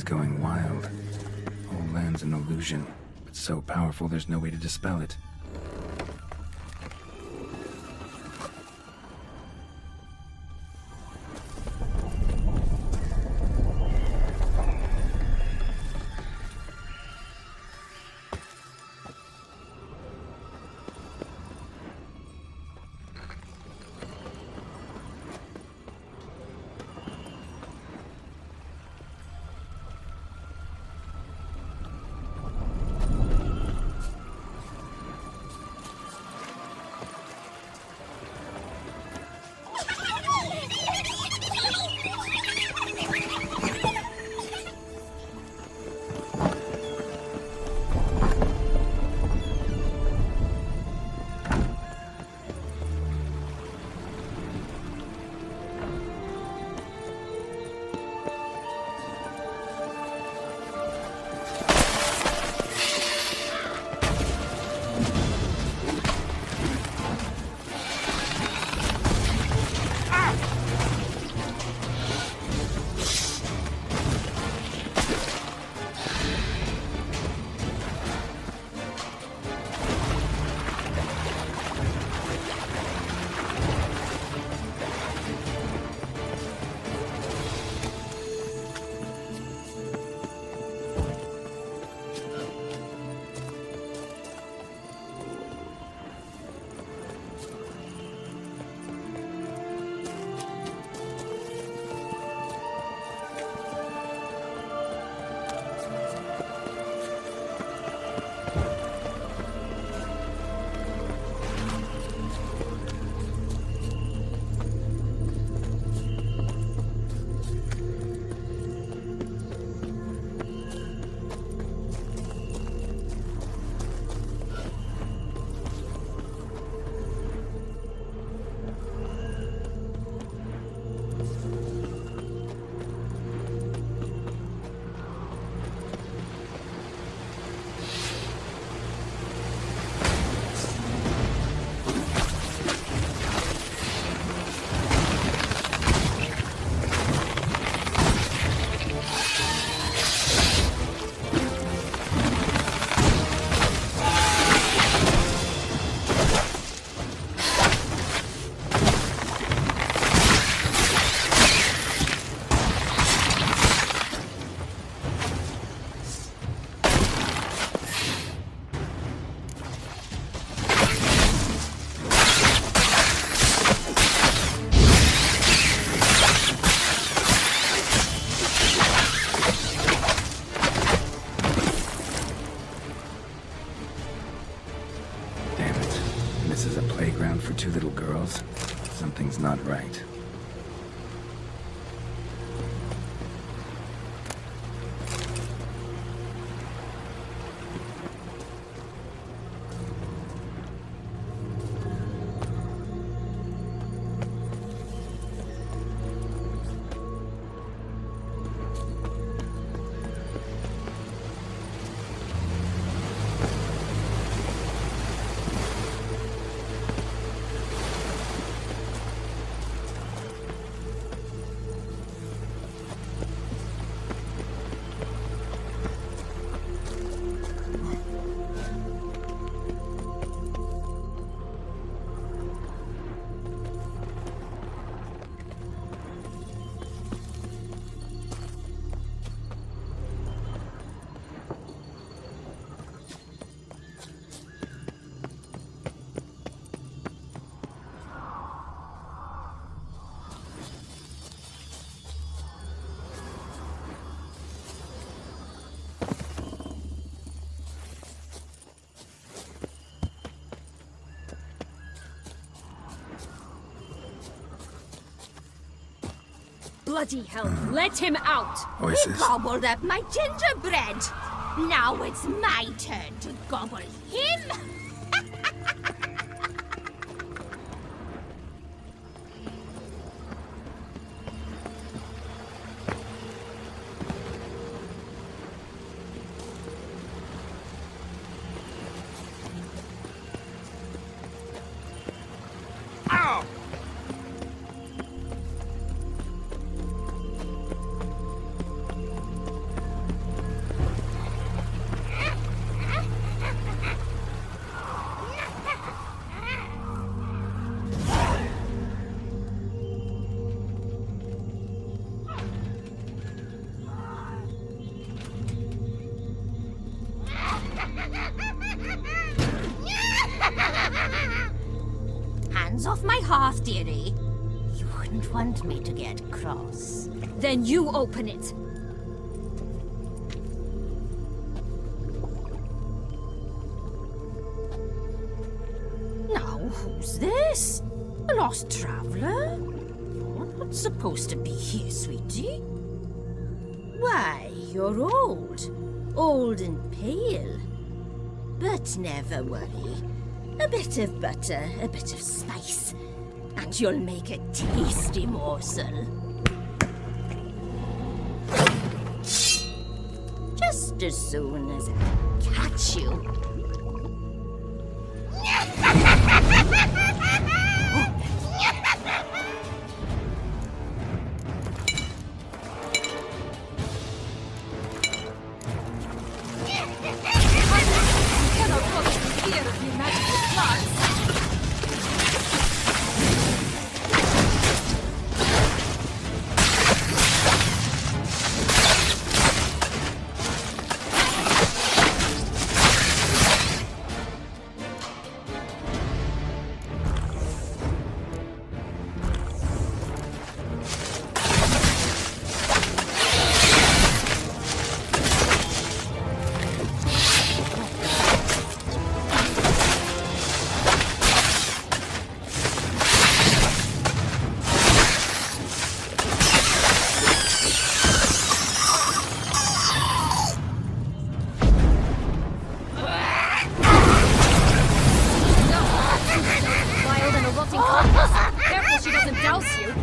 going wild. Whole land's an illusion, but so powerful there's no way to dispel it. For two little girls, something's not right. Bloody hell, let him out! Voices. He gobbled up my gingerbread. Now it's my turn to gobble him. hands off my hearth, dearie. You wouldn't want me to get cross. Then you open it. Now, who's this? A lost traveler? You're not supposed to be here, sweetie. Why, you're old. Old and pale. But never worry. A bit of butter, a bit of spice, and you'll make a tasty morsel. Just as soon as I catch you. Careful she doesn't douse you.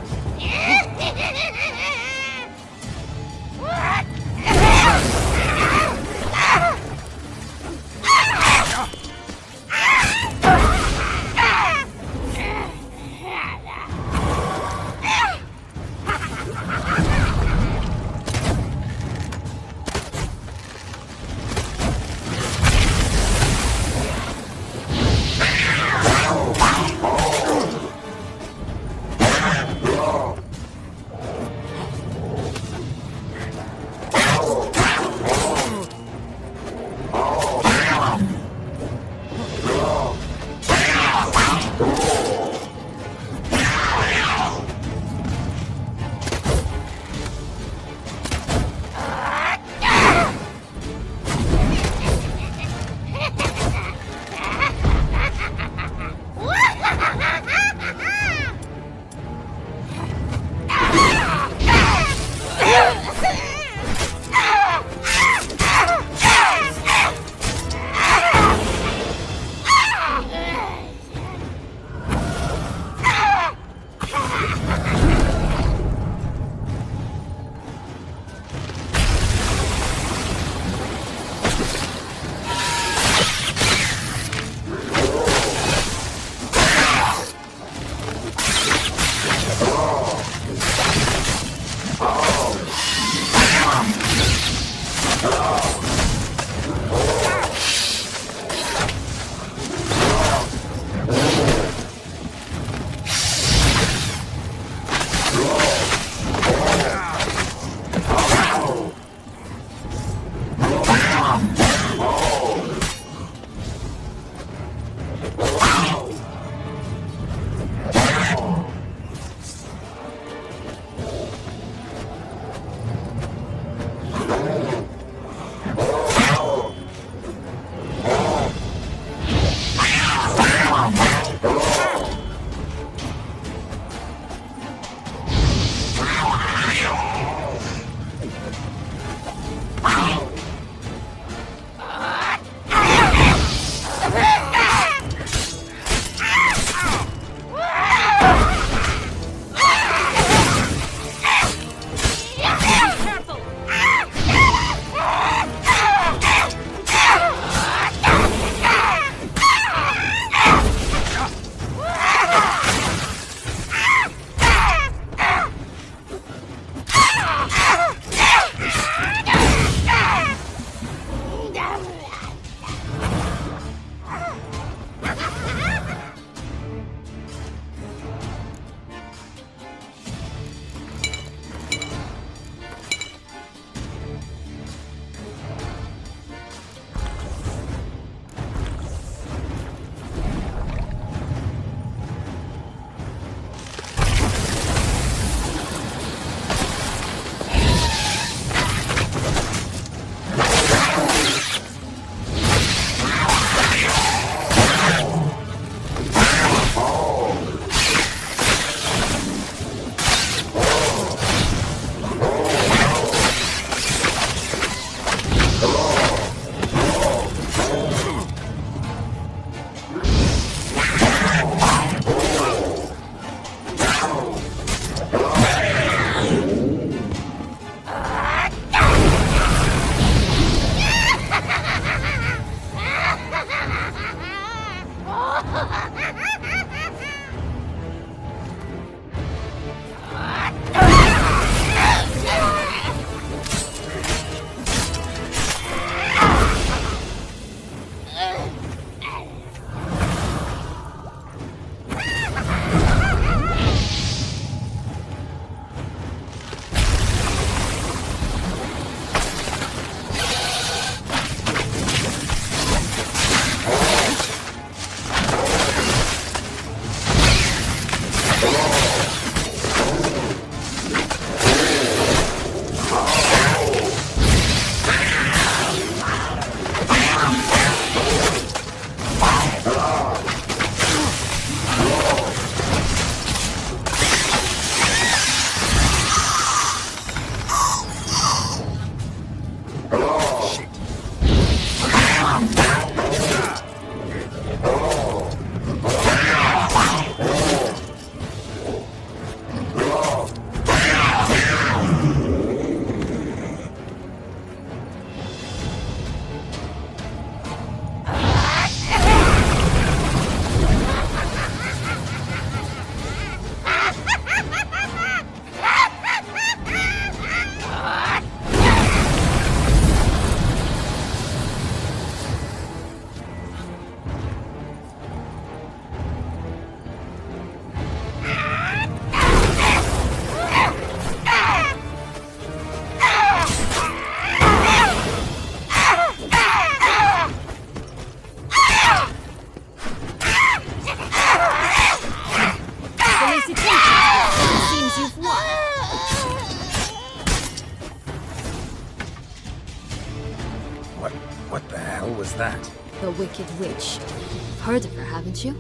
wicked witch. You've heard of her, haven't you?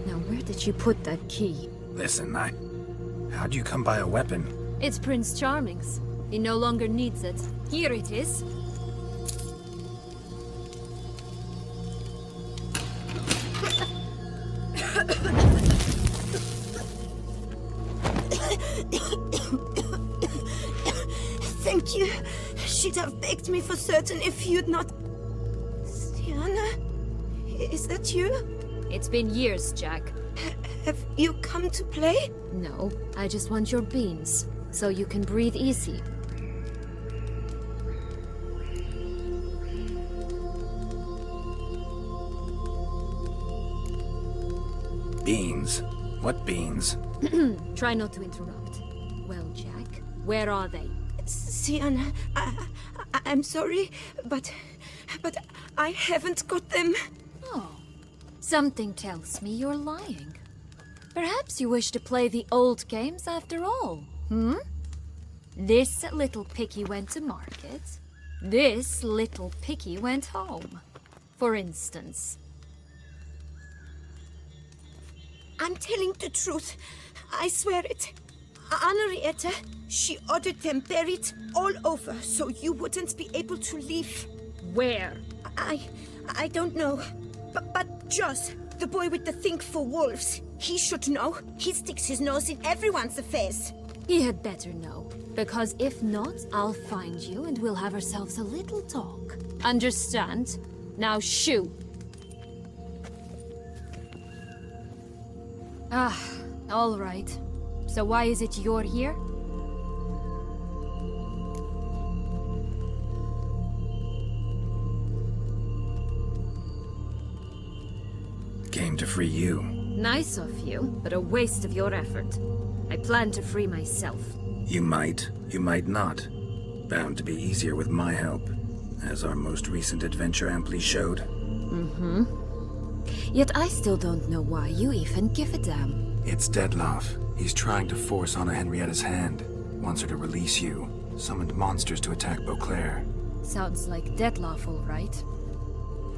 Now, where did you put that key? Listen, how'd you come by a weapon? It's Prince Charming's. He no longer needs it. Here it is. Thank you. She'd have begged me for certain if you'd not... Sienna? Is that you? It's been years, Jack. Have you come to play? No, I just want your beans, so you can breathe easy. Beans? What beans? Try not to interrupt. Well, Jack, where are they? Sienna, I'm sorry, but I haven't got them. Oh, something tells me you're lying. Perhaps you wish to play the old games after all, hmm? This little picky went to market. This little picky went home, for instance. I'm telling the truth. I swear it. Henrietta, she ordered them buried all over so you wouldn't be able to leave. Where? I don't know. But Joss, the boy with the thing for wolves, he should know. He sticks his nose in everyone's affairs. He had better know, because if not, I'll find you and we'll have ourselves a little talk. Understand? Now shoo! Ah, all right. So why is it you're here? Came to free you. Nice of you, but a waste of your effort. I plan to free myself. You might not. Bound to be easier with my help, as our most recent adventure amply showed. Mm-hmm. Yet I still don't know why you even give a damn. It's Dettlaff. He's trying to force Anna Henrietta's hand. Wants her to release you. Summoned monsters to attack Beauclair. Sounds like Dettlaff, all right.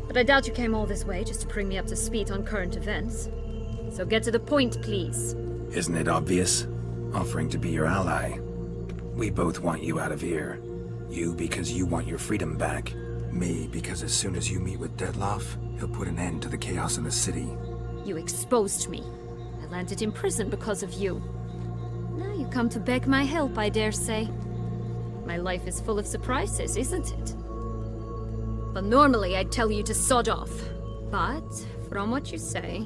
But I doubt you came all this way just to bring me up to speed on current events. So get to the point, please. Isn't it obvious? Offering to be your ally. We both want you out of here. You because you want your freedom back. Me because as soon as you meet with Dettlaff, he'll put an end to the chaos in the city. You exposed me. I landed in prison because of you. Now you come to beg my help, I dare say. My life is full of surprises, isn't it? But normally I'd tell you to sod off. But, from what you say,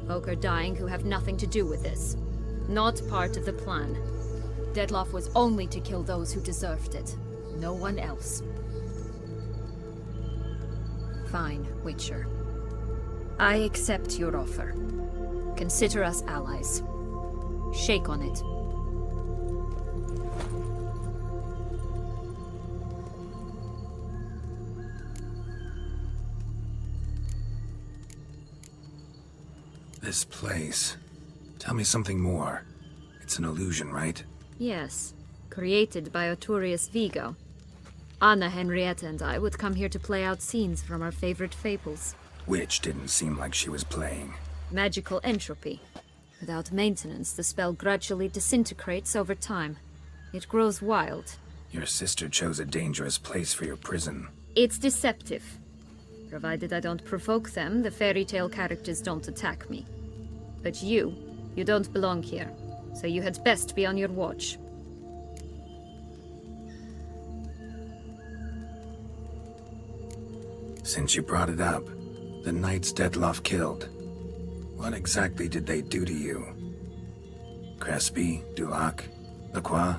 folk are dying who have nothing to do with this. Not part of the plan. Dettlaff was only to kill those who deserved it. No one else. Fine, Witcher. I accept your offer. Consider us allies. Shake on it. This place. Tell me something more. It's an illusion, right? Yes. Created by Arturius Vigo. Anna, Henrietta, and I would come here to play out scenes from our favorite fables. Which didn't seem like she was playing. Magical entropy. Without maintenance, the spell gradually disintegrates over time. It grows wild. Your sister chose a dangerous place for your prison. It's deceptive. Provided I don't provoke them, the fairy tale characters don't attack me. But you don't belong here. So you had best be on your watch. Since you brought it up, the knights Dettlaff killed. What exactly did they do to you? Crespi, Dulac, Lacroix,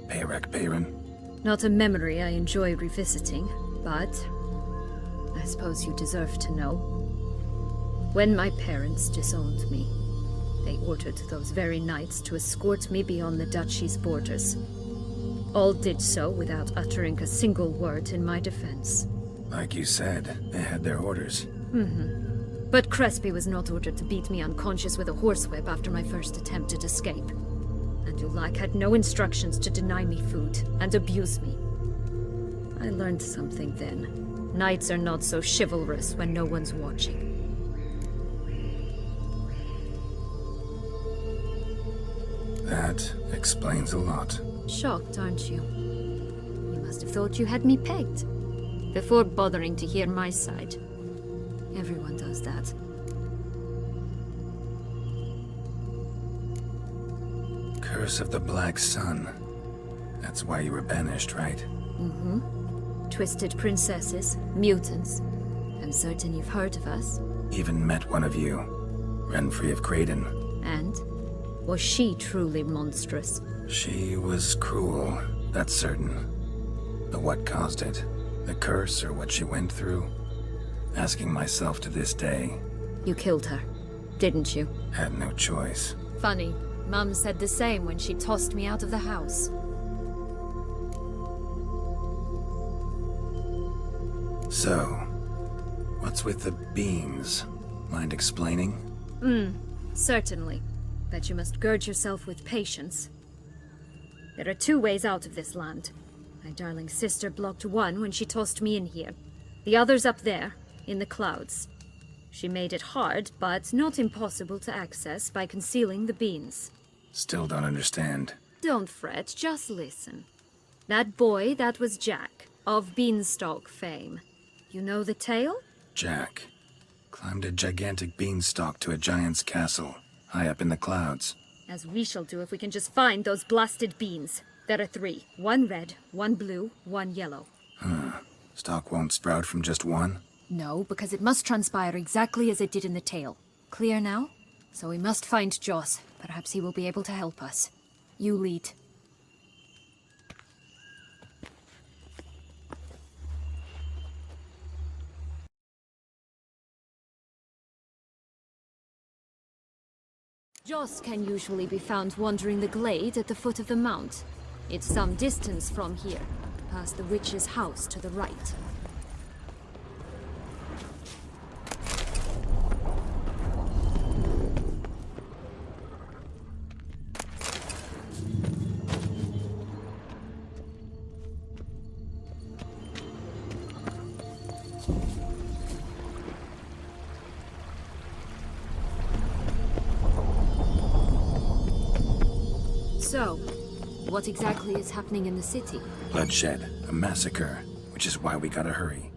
Peyrac Peyran? Not a memory I enjoy revisiting, but I suppose you deserve to know. When my parents disowned me, they ordered those very knights to escort me beyond the duchy's borders. All did so without uttering a single word in my defense. Like you said, they had their orders. But Crespi was not ordered to beat me unconscious with a horsewhip after my first attempt at escape. And Dulac had no instructions to deny me food and abuse me. I learned something then. Knights are not so chivalrous when no one's watching. That explains a lot. Shocked, aren't you? You must have thought you had me pegged. Before bothering to hear my side. Everyone does that. Curse of the Black Sun. That's why you were banished, right? Twisted princesses, mutants. I'm certain you've heard of us. Even met one of you. Renfrey of Craden. And? Was she truly monstrous? She was cruel, that's certain. But what caused it? The curse or what she went through? Asking myself to this day. You killed her, didn't you? Had no choice. Funny. Mum said the same when she tossed me out of the house. So, what's with the beans? Mind explaining? Certainly. But you must gird yourself with patience. There are two ways out of this land. My darling sister blocked one when she tossed me in here. The other's up there, in the clouds. She made it hard, but not impossible to access by concealing the beans. Still don't understand. Don't fret, just listen. That boy, that was Jack, of Beanstalk fame. You know the tale? Jack climbed a gigantic beanstalk to a giant's castle, high up in the clouds. As we shall do if we can just find those blasted beans. There are 3. 1 red, 1 blue, 1 yellow. Stalk won't sprout from just one? No, because it must transpire exactly as it did in the tale. Clear now? So we must find Joss. Perhaps he will be able to help us. You lead. Joss can usually be found wandering the glade at the foot of the mount. It's some distance from here, past the witch's house to the right. So, what exactly is happening in the city? Bloodshed, a massacre, which is why we gotta hurry.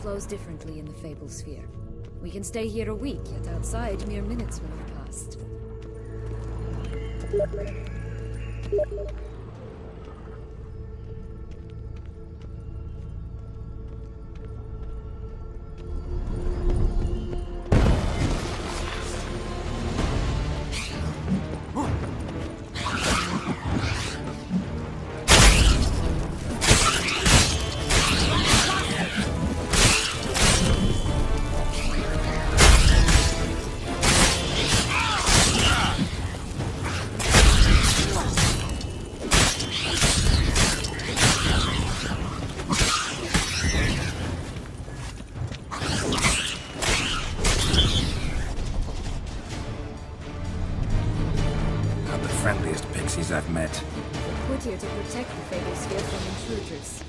Flows differently in the Fable Sphere. We can stay here a week, yet outside mere minutes will have passed. Friendliest pixies I've met. We're put here to protect the Fable Sphere from intruders.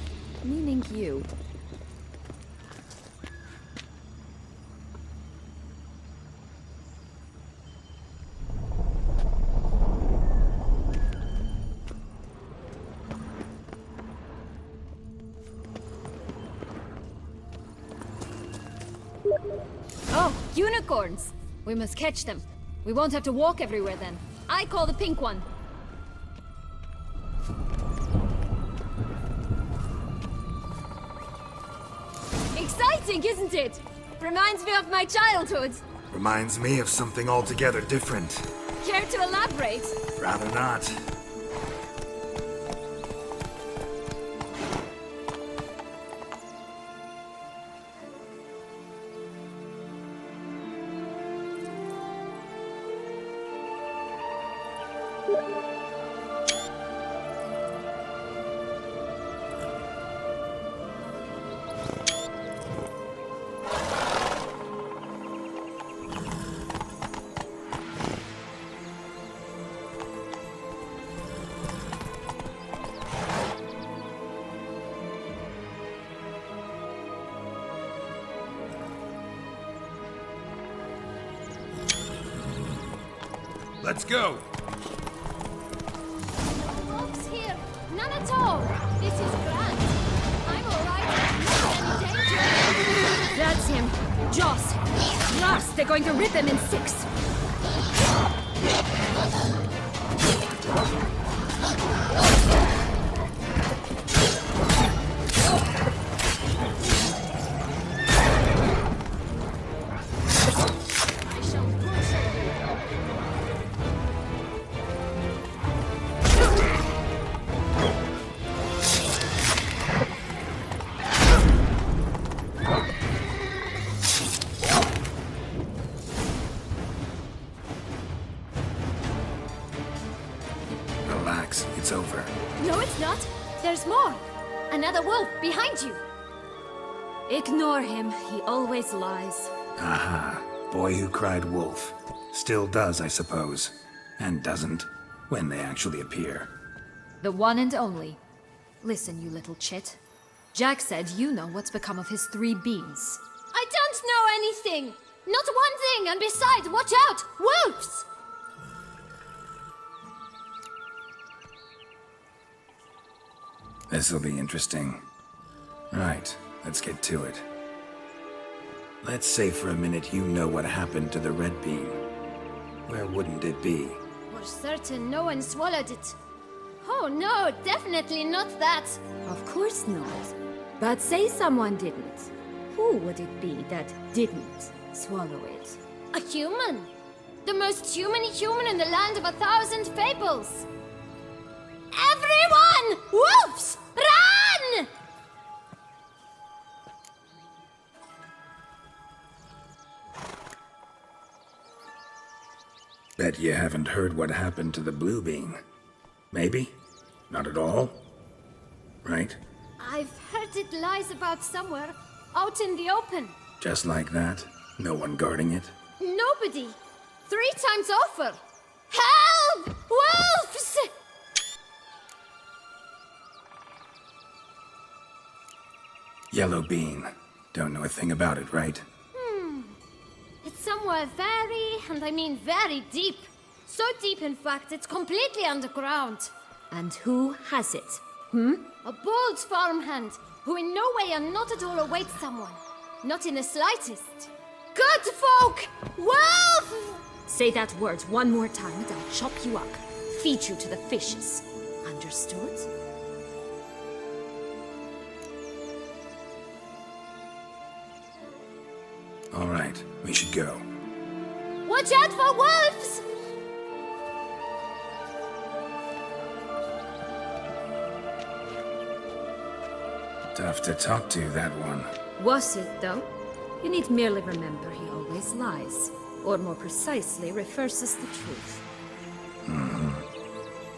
Meaning you. Unicorns! We must catch them. We won't have to walk everywhere then. I call the pink one. Exciting, isn't it? Reminds me of my childhood. Reminds me of something altogether different. Care to elaborate? Rather not. Let's go! Folks here, none at all. This is grand. I'm alright. Not any danger. That's him. Joss. Lars, they're going to rip him in 6. Relax, it's over. No, it's not. There's more. Another wolf behind you. Ignore him. He always lies. Aha. Boy who cried wolf. Still does, I suppose. And doesn't, when they actually appear. The one and only. Listen, you little chit. Jack said you know what's become of his 3 beans. I don't know anything! Not one thing, and besides, watch out! Wolves! This'll be interesting. Right, let's get to it. Let's say for a minute you know what happened to the red bean. Where wouldn't it be? For certain, no one swallowed it. Oh no, definitely not that. Of course not. But say someone didn't. Who would it be that didn't swallow it? A human. The most human in the land of 1,000 fables. Everyone! Wolves! Run! Bet you haven't heard what happened to the blue bean. Maybe? Not at all? Right? I've heard it lies about somewhere, out in the open. Just like that? No one guarding it? Nobody. 3 times over. Help! Wolves! Yellow bean. Don't know a thing about it, right? It's somewhere very, and I mean very deep. So deep, in fact, it's completely underground. And who has it? A bold farmhand, who in no way and not at all awaits someone. Not in the slightest. Good folk! Wolf! Say that word one more time and I'll chop you up. Feed you to the fishes. Understood? All right, we should go. Watch out for wolves! Tough to talk to, that one. Was it, though? You need merely remember he always lies. Or more precisely, refers us the truth.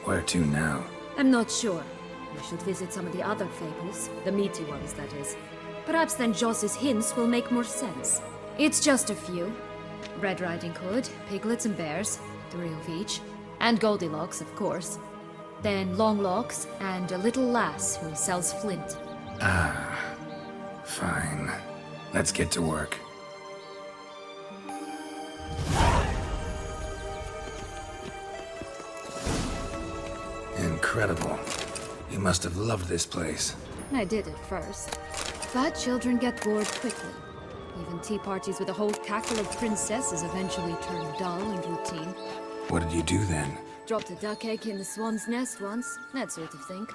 Where to now? I'm not sure. We should visit some of the other fables. The meaty ones, that is. Perhaps then Joss's hints will make more sense. It's just a few. Red Riding Hood, piglets and bears, 3 of each. And Goldilocks, of course. Then Longlocks, and a little lass who sells flint. Fine. Let's get to work. Incredible. You must have loved this place. I did at first. But children get bored quickly. Even tea parties with a whole cackle of princesses eventually turn dull and routine. What did you do then? Dropped a duck egg in the swan's nest once, that sort of thing.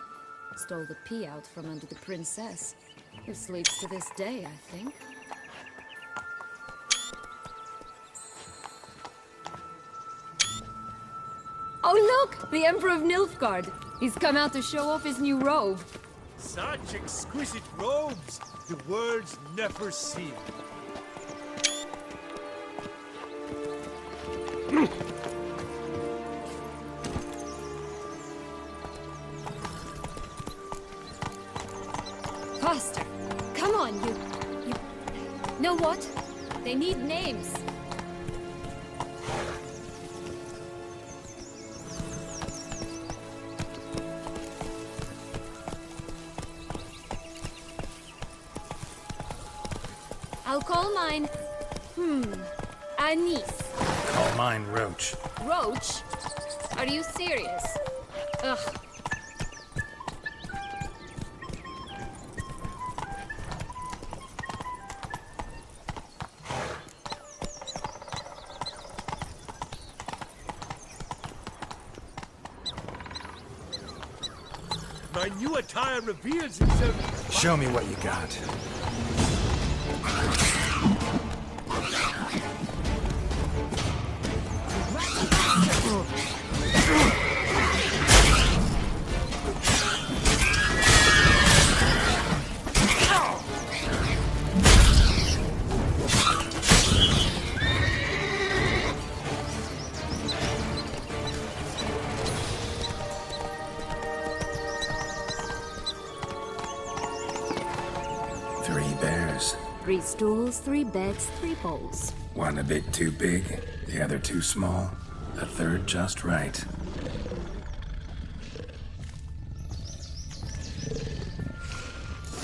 Stole the pea out from under the princess, who sleeps to this day, I think. Oh look! The Emperor of Nilfgaard! He's come out to show off his new robe. Such exquisite robes, the world's never seen. Faster! Come on, you... Know what? They need names. I'll call mine... Anise. Call mine Roach. Roach? Are you serious? Ugh. My new attire reveals itself. Show me what you got. Three bears. 3 stools, 3 beds, 3 bowls. One a bit too big, the other too small, a third just right.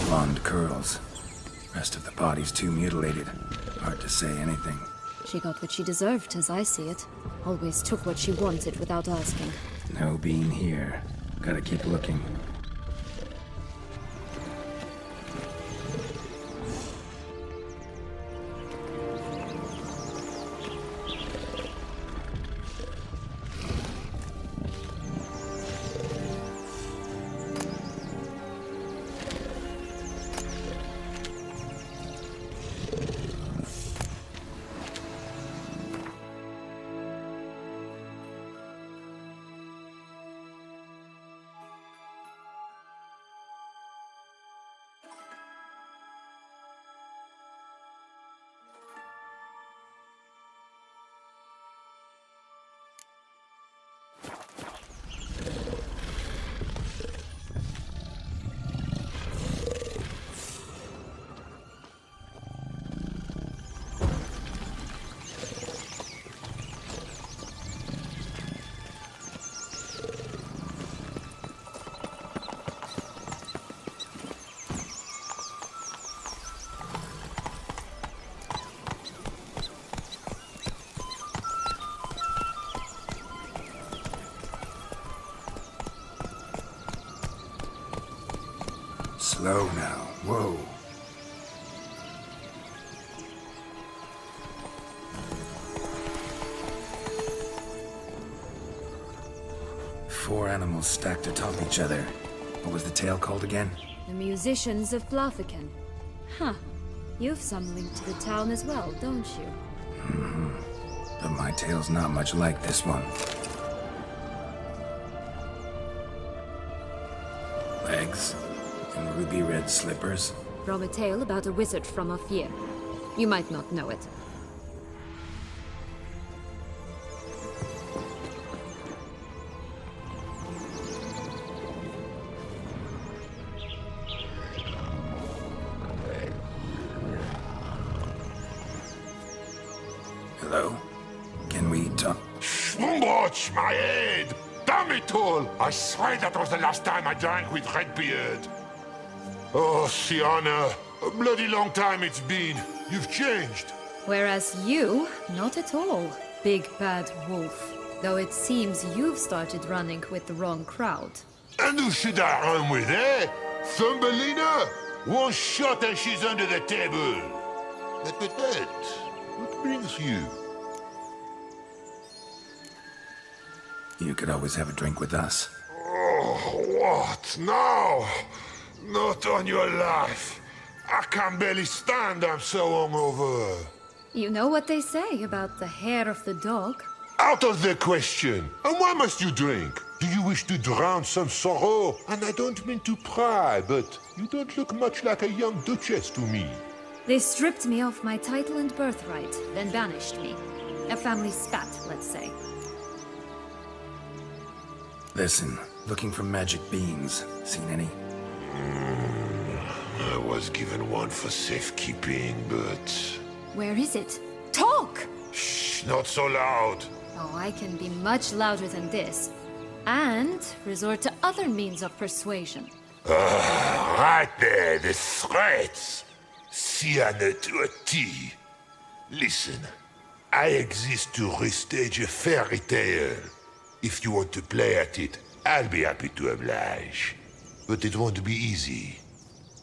Blonde curls. Rest of the body's too mutilated. Hard to say anything. She got what she deserved, as I see it. Always took what she wanted without asking. No bean here. Gotta keep looking. Slow now. Whoa. Four animals stacked atop each other. What was the tale called again? The musicians of Blaviken. Huh. You've some link to the town as well, don't you? But my tale's not much like this one. Legs and ruby red slippers. From a tale about a wizard from Ophir. You might not know it. Hello? Can we talk? Watch my head! Damn it all! I swear that was the last time I drank with Redbeard. Oh, Sienna, a bloody long time it's been. You've changed. Whereas you, not at all, big bad wolf. Though it seems you've started running with the wrong crowd. And who should I run with, eh? Thumbelina? One shot and she's under the table. But, what brings you? You could always have a drink with us. Oh, what? No! Not on your life. I can barely stand, I'm so hungover. You know what they say about the hair of the dog? Out of the question. And why must you drink? Do you wish to drown some sorrow? And I don't mean to pry, but you don't look much like a young duchess to me. They stripped me of my title and birthright, then banished me. A family spat, let's say. Listen, looking for magic beans. Seen any? I was given one for safekeeping, but... Where is it? Talk! Shh, not so loud. Oh, I can be much louder than this. And resort to other means of persuasion. Right there, the threats. Sienna to a T. Listen, I exist to restage a fairy tale. If you want to play at it, I'll be happy to oblige. But it won't be easy.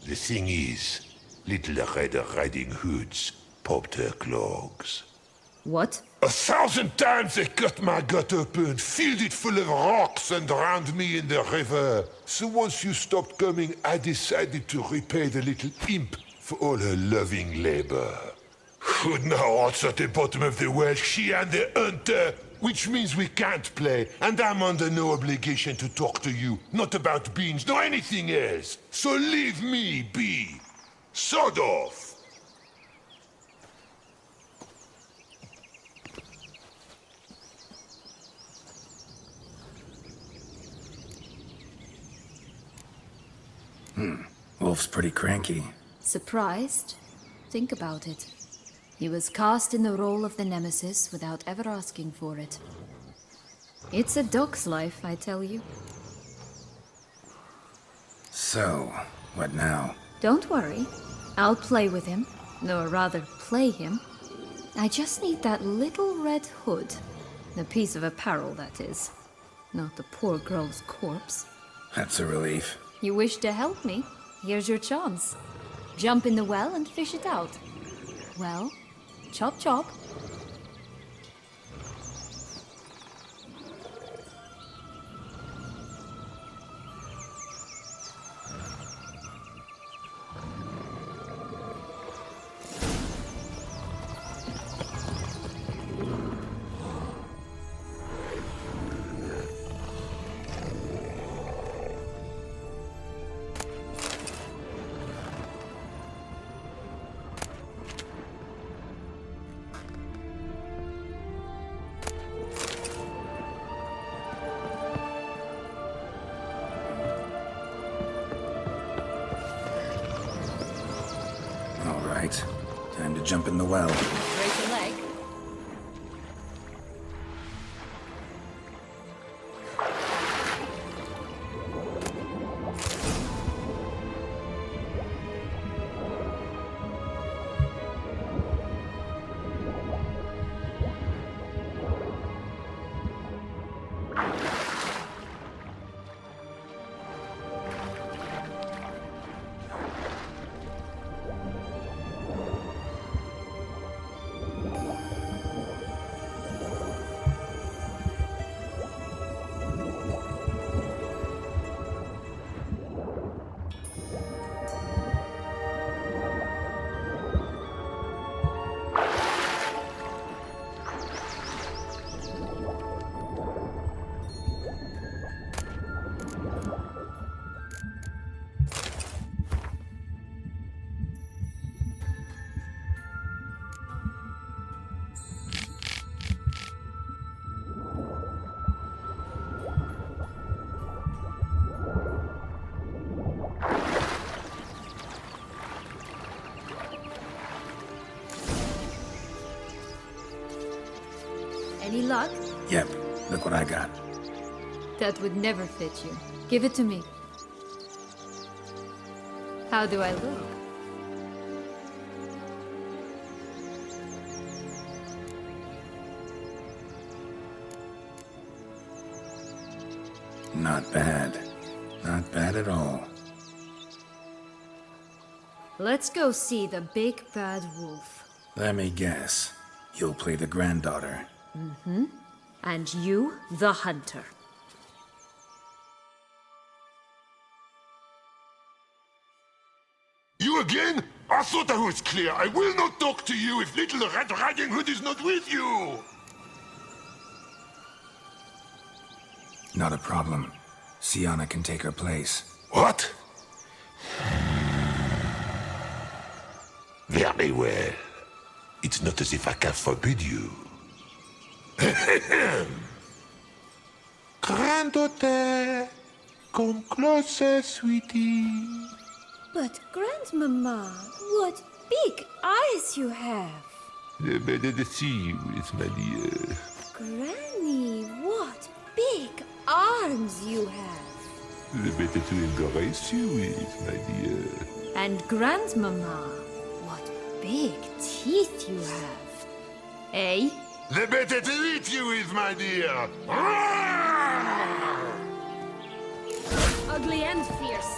The thing is, Little Red Riding Hoods popped her clogs. What? 1,000 times they cut my gut open, filled it full of rocks and drowned me in the river. So once you stopped coming, I decided to repay the little imp for all her loving labor. Now it's at the bottom of the well, she and the hunter, which means we can't play, and I'm under no obligation to talk to you, not about beans, nor anything else. So leave me be. Sod off. Wolf's pretty cranky. Surprised? Think about it. He was cast in the role of the Nemesis without ever asking for it. It's a dog's life, I tell you. So, what now? Don't worry. I'll play with him. Or rather, play him. I just need that little red hood. The piece of apparel, that is. Not the poor girl's corpse. That's a relief. You wish to help me? Here's your chance. Jump in the well and fish it out. Well, chop chop. All right. Time to jump in the well. Break a leg. Any luck? Yep, look what I got. That would never fit you. Give it to me. How do I look? Not bad. Not bad at all. Let's go see the big bad wolf. Let me guess. You'll play the granddaughter. And you, the hunter. You again? I thought I was clear. I will not talk to you if Little Red Riding Hood is not with you! Not a problem. Sienna can take her place. What? Very well. It's not as if I can forbid you. Granddaughter, come closer, sweetie. But, Grandmama, what big eyes you have! The better to see you is, my dear. Granny, what big arms you have! The better to embrace you is, my dear. And Grandmama, what big teeth you have. Eh? The better to eat you is, my dear. Ugly and fierce.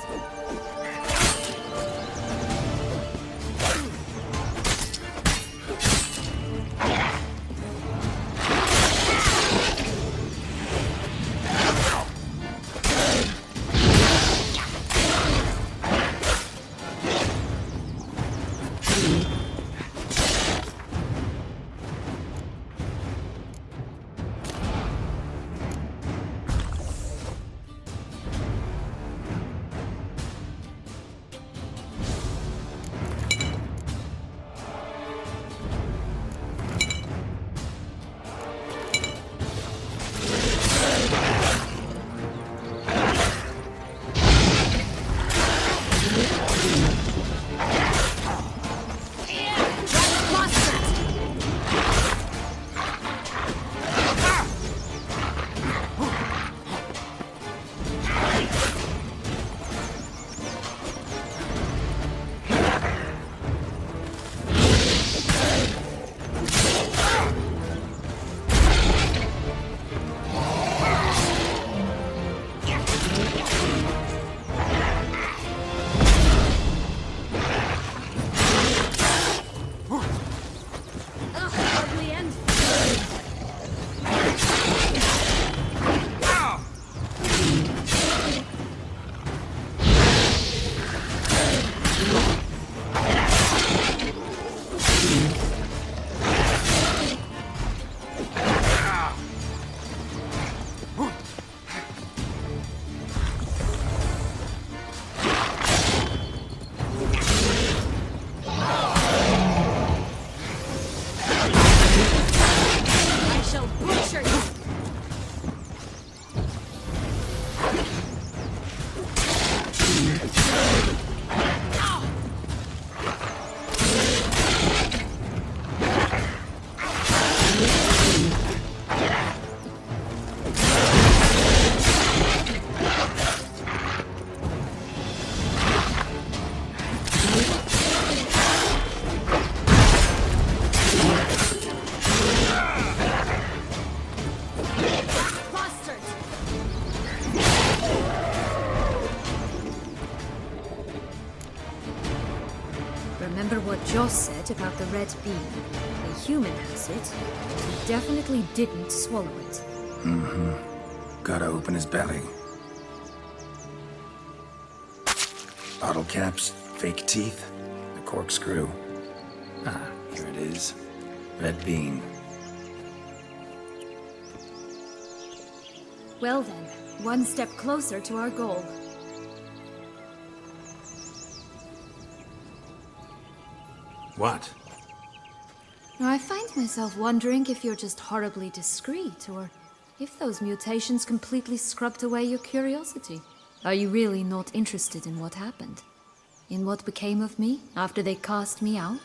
Remember what Joss said about the red bean? A human has it. He definitely didn't swallow it. Gotta open his belly. Bottle caps, fake teeth, the corkscrew. Ah, here it is. Red bean. Well then, one step closer to our goal. What? Now, I find myself wondering if you're just horribly discreet, or if those mutations completely scrubbed away your curiosity. Are you really not interested in what happened? In what became of me after they cast me out?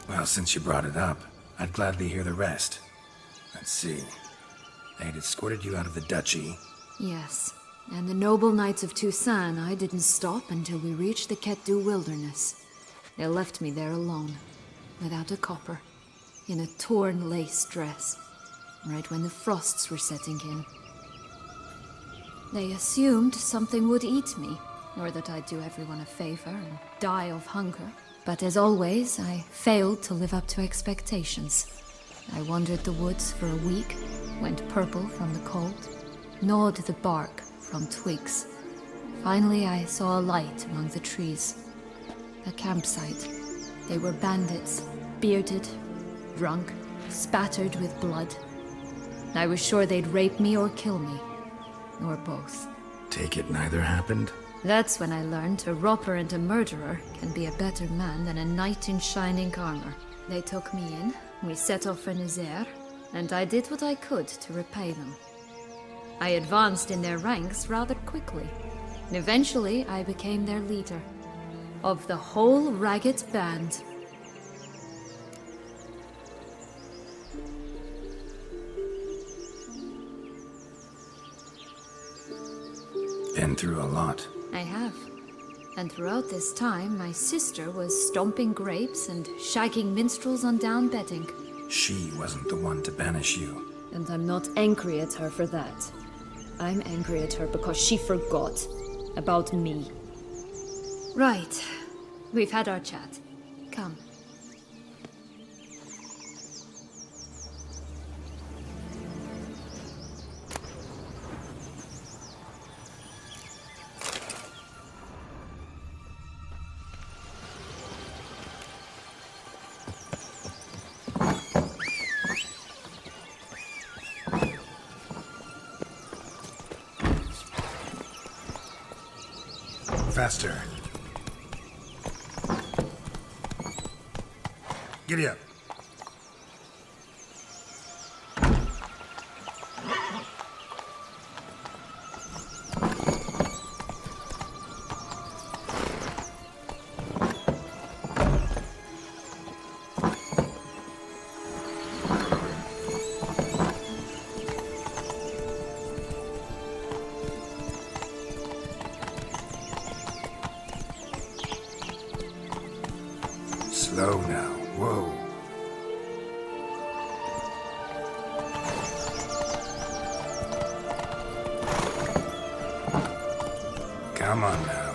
Well, since you brought it up, I'd gladly hear the rest. Let's see. They'd escorted you out of the duchy. Yes. And the noble knights of Toussaint, I didn't stop until we reached the Ketdu wilderness. They left me there alone, without a copper, in a torn lace dress, right when the frosts were setting in. They assumed something would eat me, or that I'd do everyone a favor and die of hunger. But as always, I failed to live up to expectations. I wandered the woods for a week, went purple from the cold, gnawed the bark from twigs. Finally, I saw a light among the trees. A campsite. They were bandits, bearded, drunk, spattered with blood. I was sure they'd rape me or kill me, or both. Take it neither happened? That's when I learned a robber and a murderer can be a better man than a knight in shining armor. They took me in, we set off for Nazaire, and I did what I could to repay them. I advanced in their ranks rather quickly, and eventually I became their leader. Of the whole ragged band. Been through a lot. I have. And throughout this time, my sister was stomping grapes and shagging minstrels on down bedding. She wasn't the one to banish you. And I'm not angry at her for that. I'm angry at her because she forgot about me. Right. We've had our chat. Come. Faster. Giddy up. Slow now. Whoa. Come on now.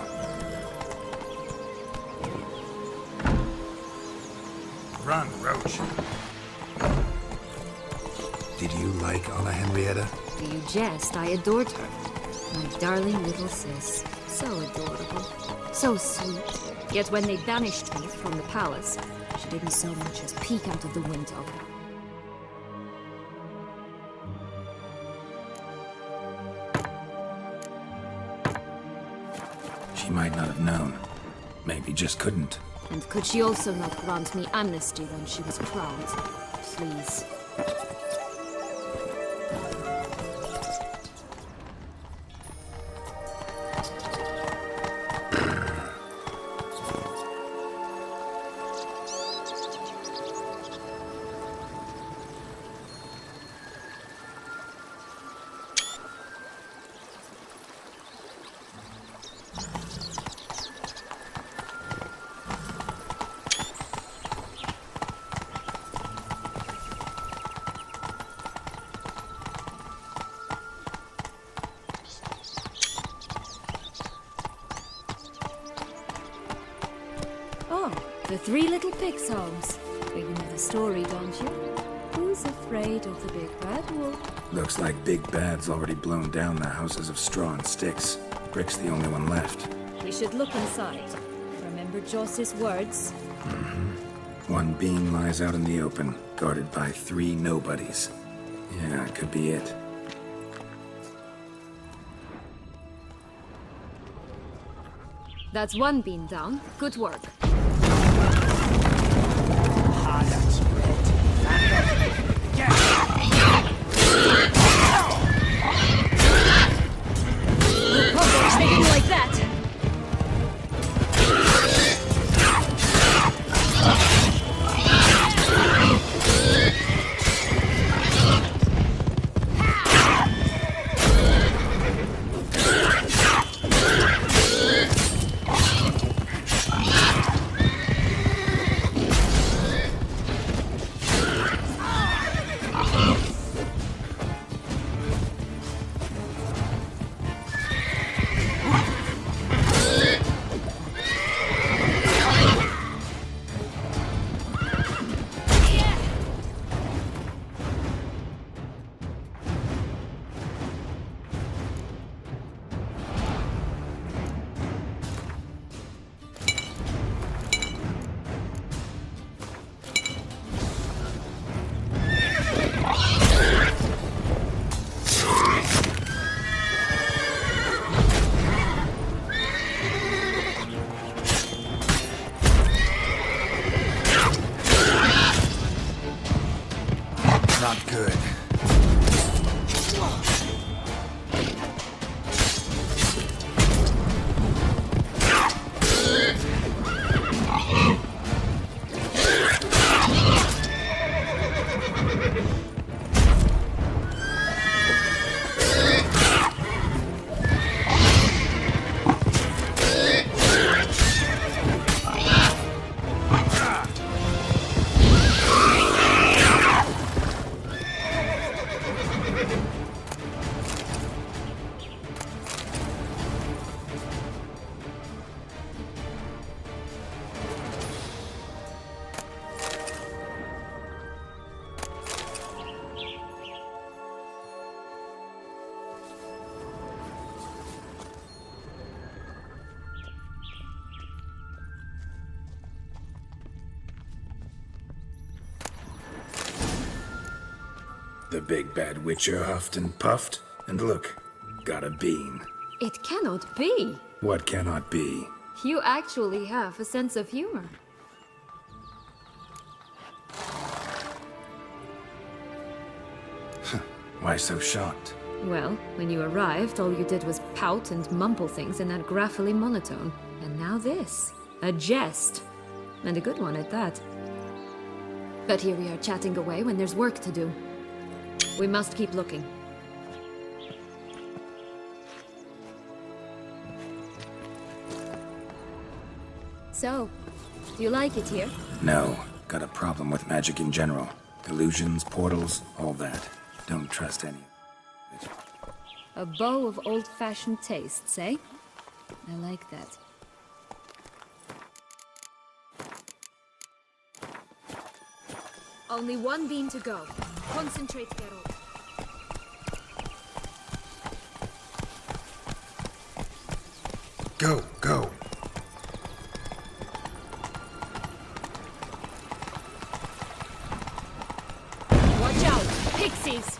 Run, Roach. Did you like Anna Henrietta? Do you jest? I adored her. My darling little sis. So adorable. So sweet. Yet when they banished me from the palace, she didn't so much as peek out of the window. She might not have known. Maybe just couldn't. And could she also not grant me amnesty when she was crowned? Please. Oh, the Three Little Pigs homes. Well, you know the story, don't you? Who's afraid of the big bad wolf? Looks like Big Bad's already blown down the houses of straw and sticks. Brick's the only one left. We should look inside. Remember Joss's words? One being lies out in the open, guarded by 3 nobodies. Yeah, it could be it. That's one bean down. Good work. Ah, that's red. Get Oh, they didn't like that. not good. The big bad witcher huffed and puffed, and look, got a bean. It cannot be. What cannot be? You actually have a sense of humor. Why so shocked? Well, when you arrived, all you did was pout and mumble things in that graphily monotone. And now this. A jest. And a good one at that. But here we are chatting away when there's work to do. We must keep looking. So, do you like it here? No, got a problem with magic in general. Illusions, portals, all that. Don't trust any. A bow of old-fashioned tastes, eh? I like that. Only one bean to go. Concentrate, Geralt. Go, go. Watch out! Pixies!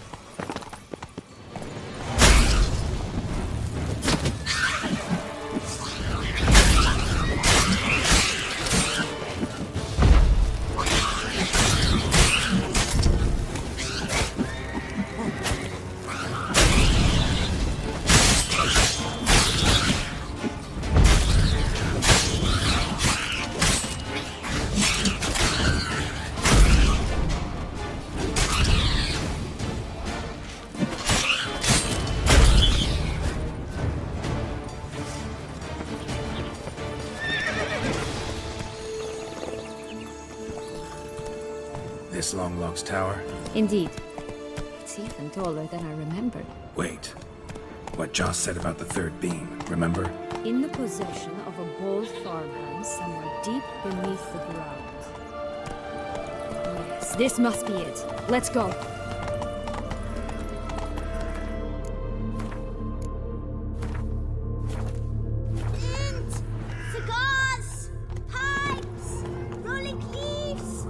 This Longlock's tower? Indeed. It's even taller than I remembered. Wait. What Joss said about the third beam, remember? In the possession of a bold farmhand somewhere deep beneath the ground. Yes, this must be it. Let's go. Mint! Cigars! Pipes! Rolling leaves!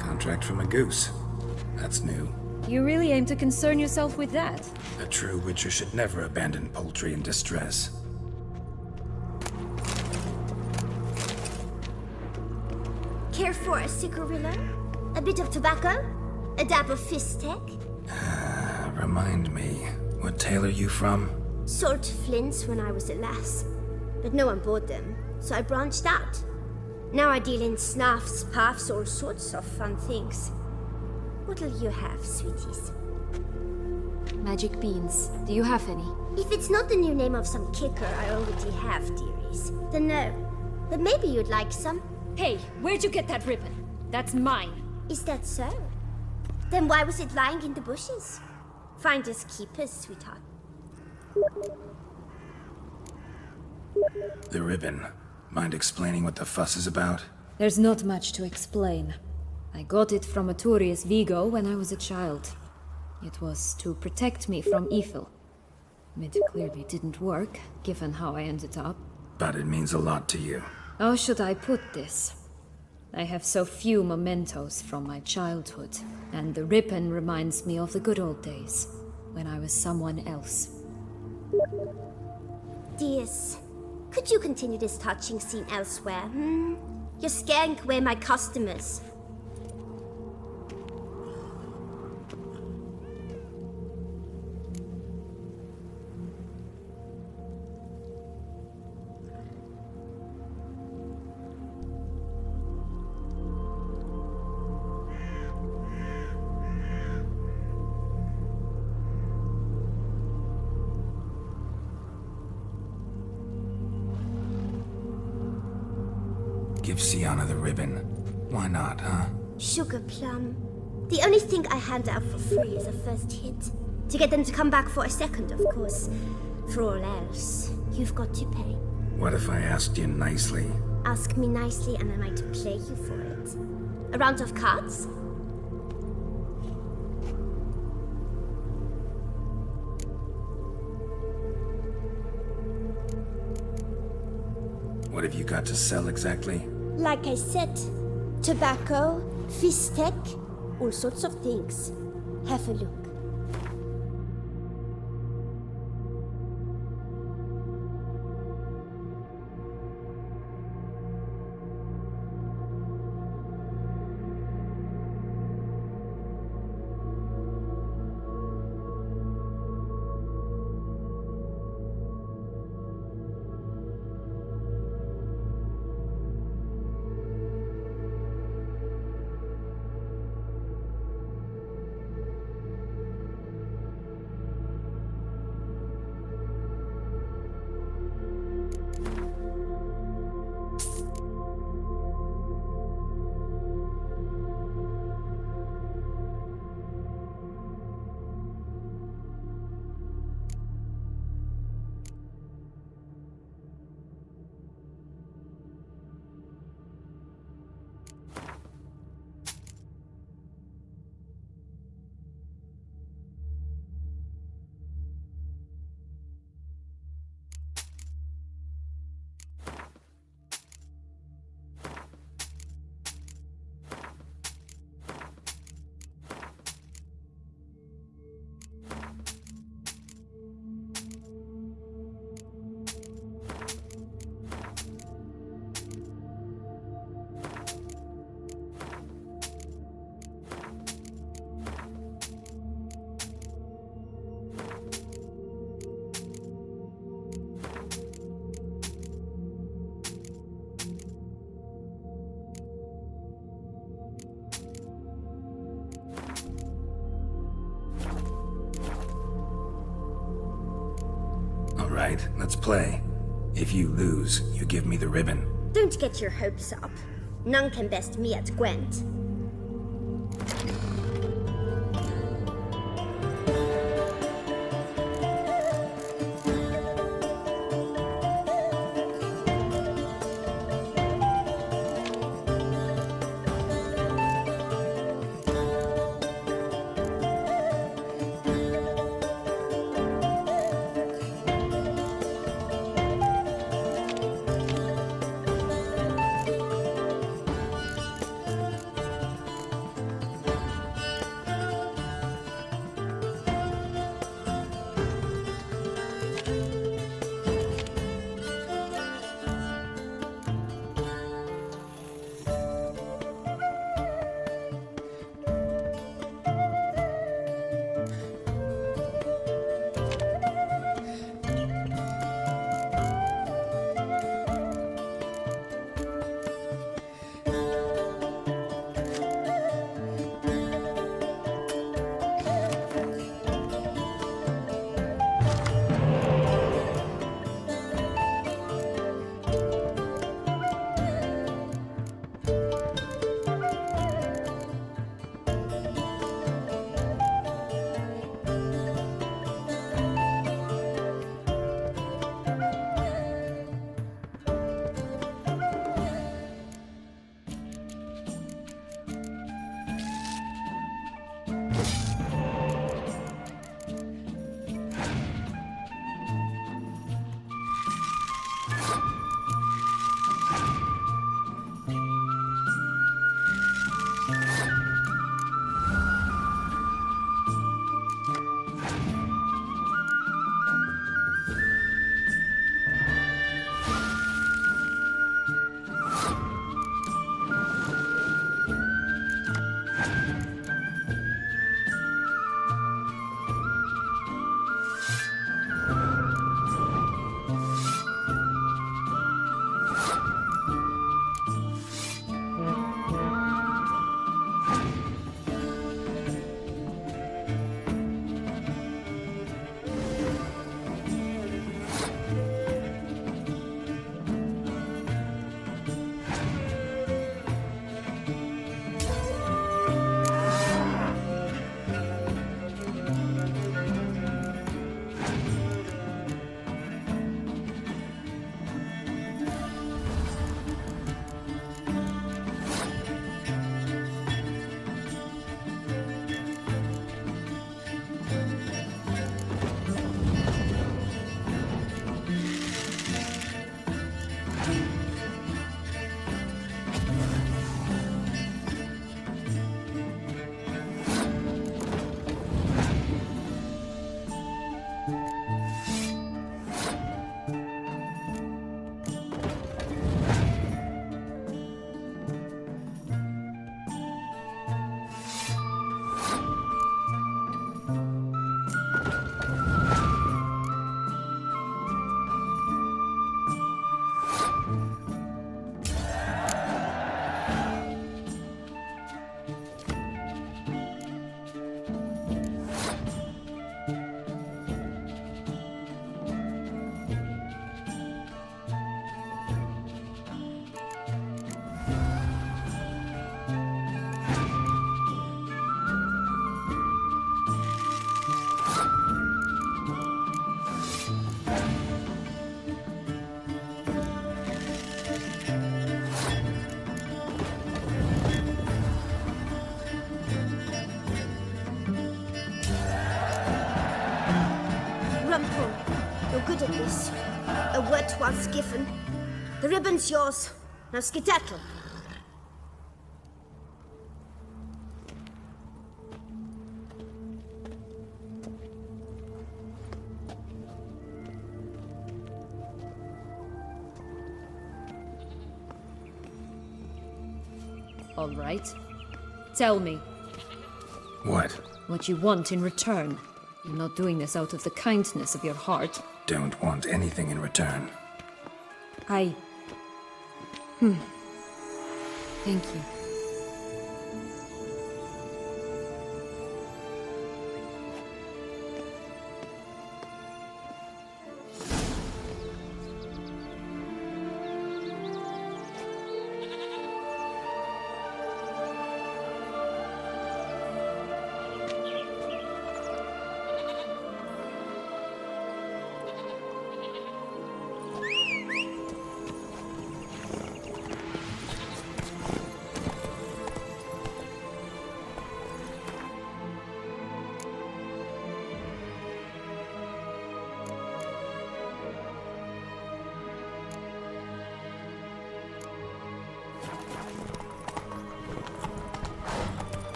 Contract from a goose. That's new. You really aim to concern yourself with that? A true witcher should never abandon poultry in distress. Care for a cigarillo? A bit of tobacco? A dab of fistek? Remind me, what tale are you from? Sold flints when I was a lass. But no one bought them, so I branched out. Now I deal in snuffs, puffs, all sorts of fun things. What'll you have, sweeties? Magic beans. Do you have any? If it's not the new name of some kicker I already have, dearies, then no. But maybe you'd like some. Hey, where'd you get that ribbon? That's mine. Is that so? Then why was it lying in the bushes? Finders keepers, sweetheart. The ribbon. Mind explaining what the fuss is about? There's not much to explain. I got it from Aturius Vigo when I was a child. It was to protect me from evil. It clearly didn't work, given how I ended up. But it means a lot to you. How should I put this? I have so few mementos from my childhood, and the ribbon reminds me of the good old days, when I was someone else. Dears, could you continue this touching scene elsewhere, hmm? You're scaring away my customers. Give Sienna the ribbon. Why not, huh? Sugar plum. The only thing I hand out for free is a first hit. To get them to come back for a second, of course. For all else, you've got to pay. What if I asked you nicely? Ask me nicely and I might play you for it. A round of cards? What have you got to sell exactly? Like I said, tobacco, fish tech, all sorts of things. Have a look. All right, let's play. If you lose, you give me the ribbon. Don't get your hopes up. None can best me at Gwent. needed this. A word once given. The ribbon's yours. Now skedaddle. All right. Tell me What? what you want in return. You're not doing this out of the kindness of your heart. Don't want anything in return. Thank you.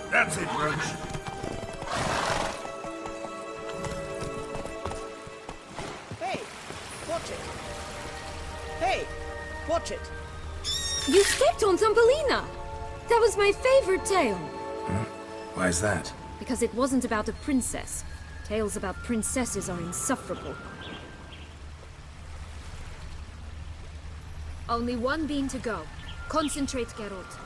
That's it, Roach. Hey, watch it. Hey, watch it. You stepped on Thumbelina! That was my favorite tale. Why is that? Because it wasn't about a princess. Tales about princesses are insufferable. Only one bean to go. Concentrate, Geralt.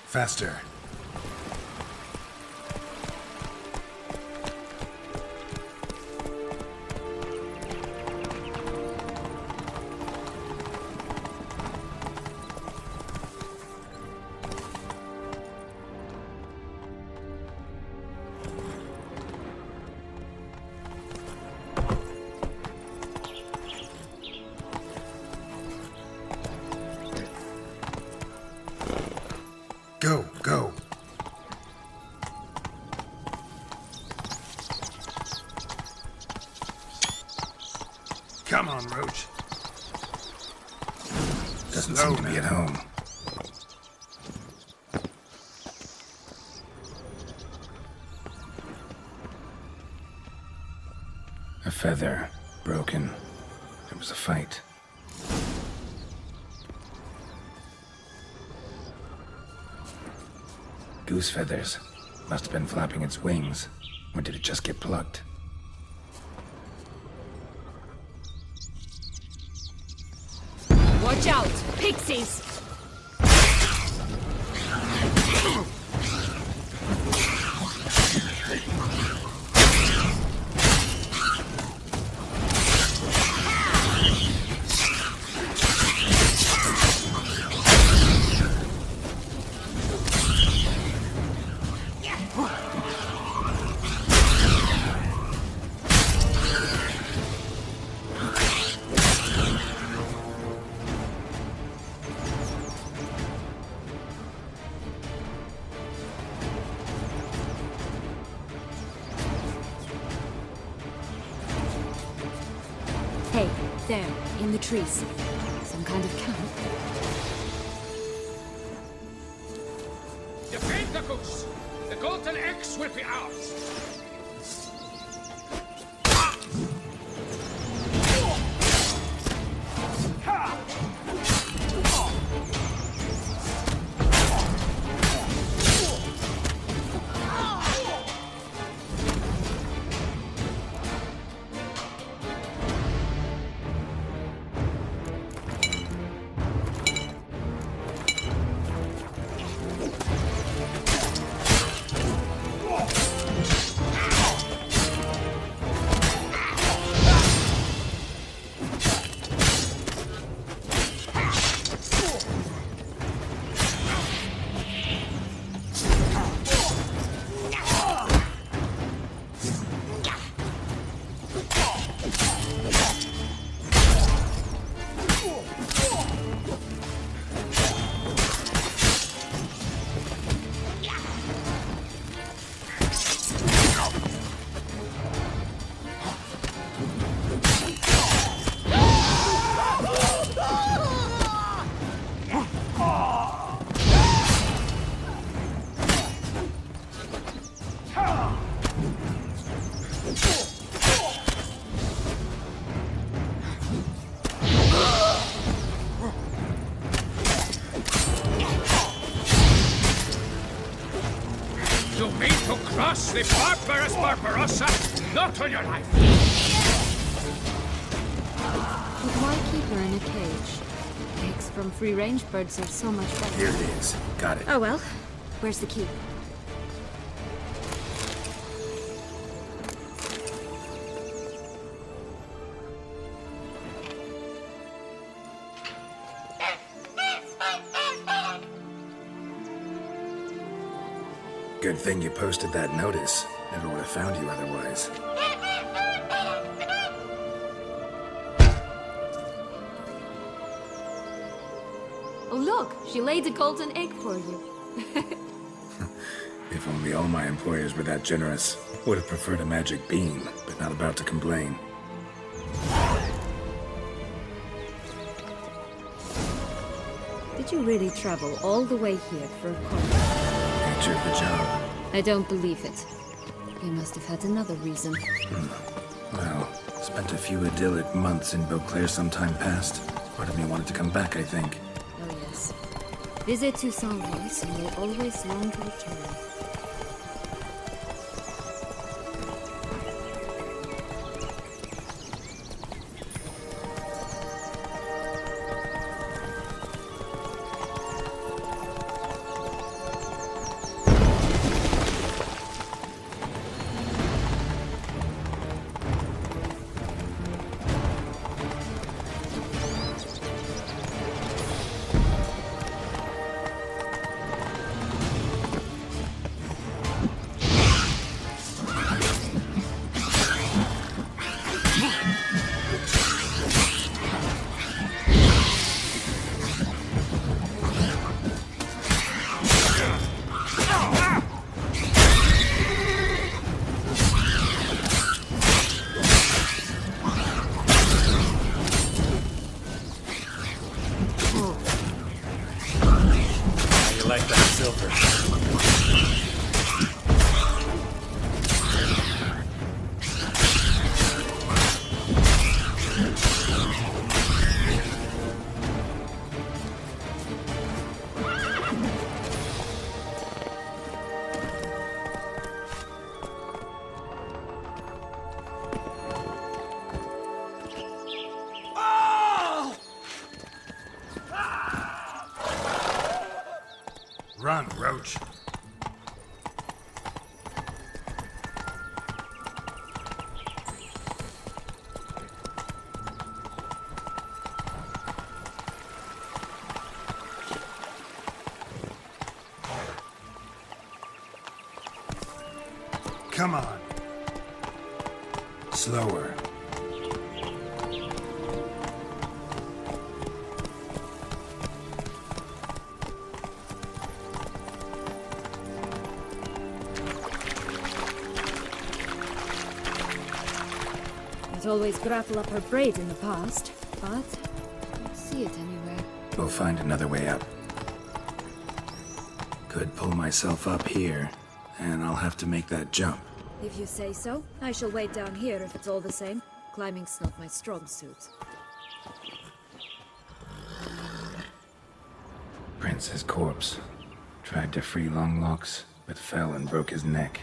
Faster. Go, go. Come on, Roach. Doesn't Slow seem to be now. at home. A feather. Broken. There was a fight. Goose feathers. Must have been flapping its wings. Or did it just get plucked? Watch out! Pixies! Hey, there, in the trees. Some kind of camp. Defend the goose! The golden eggs will be ours! us the barbarous Barbarossa, not on your life. But why keep her in a cage? Eggs from free-range birds are so much better. Here it is. Got it. Oh well. Where's the key? Good thing you posted that notice. Never would have found you otherwise. Oh look, she laid a golden egg for you. If only all my employers were that generous. Would have preferred a magic bean, but not about to complain. Did you really travel all the way here for a coffee? Nature of the job. I don't believe it. You must have had another reason. Well, spent a few idyllic months in Beauclair some time past. Part of me wanted to come back, I think. Oh yes. Visit Toussaint once and you'll always long to return. You like that silver? Run, Roach. Come on. Slower. I'd always grapple up her braid in the past, but I don't see it anywhere. We'll find another way up. Could pull myself up here, and I'll have to make that jump. If you say so, I shall wait down here if it's all the same. Climbing's not my strong suit. Prince's corpse. Tried to free Longlocks, but fell and broke his neck.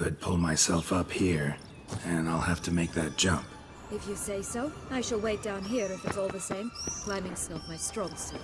Could pull myself up here, and I'll have to make that jump. If you say so, I shall wait down here if it's all the same. Climbing's not my strong suit.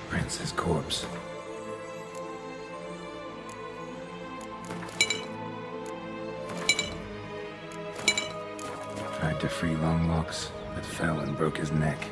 Prince's corpse. Tried to free Longlocks, but fell and broke his neck.